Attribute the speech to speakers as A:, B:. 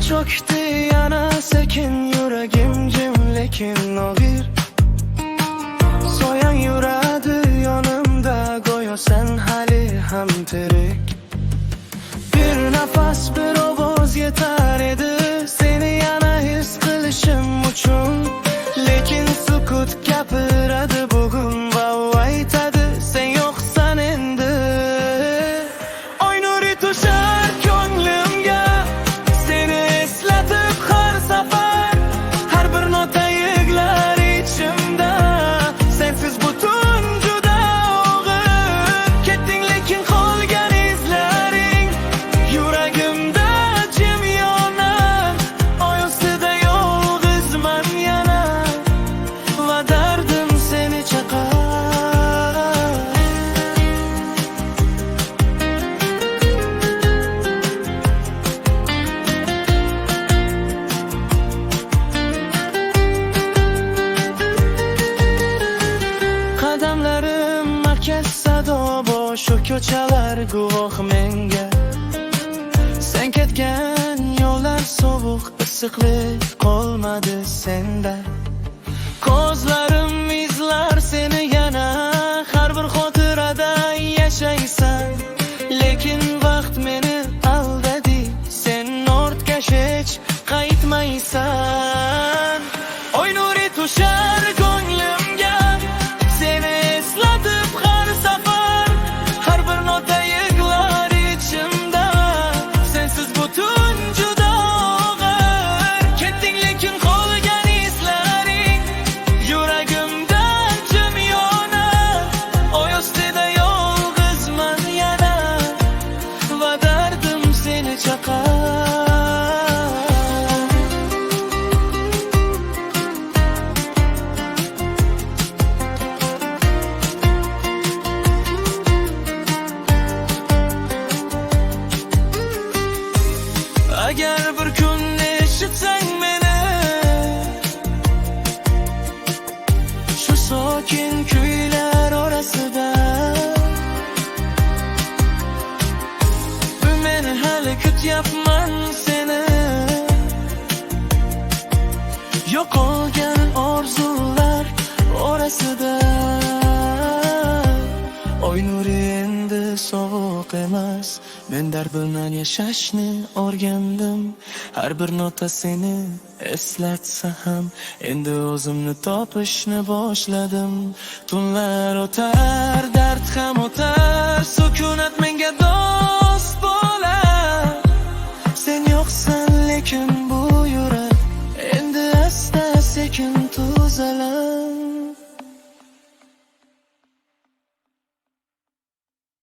A: cho'kdi yana sekin, yuragim jim lekin og'ir. Soyang yuradi yonimda, go'yo sen hali ham tirik. Bir nafas, bir ovoz yetar edi seni yana his qilishim uchun. Lekin sukut gapiradi bugun va u aytadi sen yo'qsan endi. Oy nuri tushar ko'nglimga, seni eslatib har safar. Har bir nota yig'lar ichimda, sensiz butun juda og'ir. Ketding lekin qolgan izlaring yuragimda jim yonar. Oy ustida yolg'izman yana va dardim seni chaqar. Qadamlarim markaz sado, shu ko'chalar guvoh menga. Sen ketgan yo'llar sovuq, issiqlik qolmadi senda. Ko'zlarim izlar seni yana, har bir xotirada yashaysan. Lekin vaqt meni aldadi, sen ortga hech qaytmaysan. Oy nuri tushar ko'nglimga, seni eslatib har safar. Har bir nota yig'lar ichimda, sensiz butun juda og'ir. Ketding lekin qolgan izlaring yuragimda jim yonar. Oy ustida yolg'izman yana va dardim seni chaqar. Agar bir kun eshitsang meni, shu sokin kuylar orasida, men hali kutyapman seni. Yo'qolgan orzular orasida. Oy nuri endi sovuq emas, men dard bilan yashashni o'rgandim. Har bir nota seni eslatsa ham endi o'zimni topishni boshladim. Tunlar o'tar, dard ham o'tar, sukunat menga do'st bo'lar. Sen yo'qsan lekin bu yurak endi asta sekin tuzalar.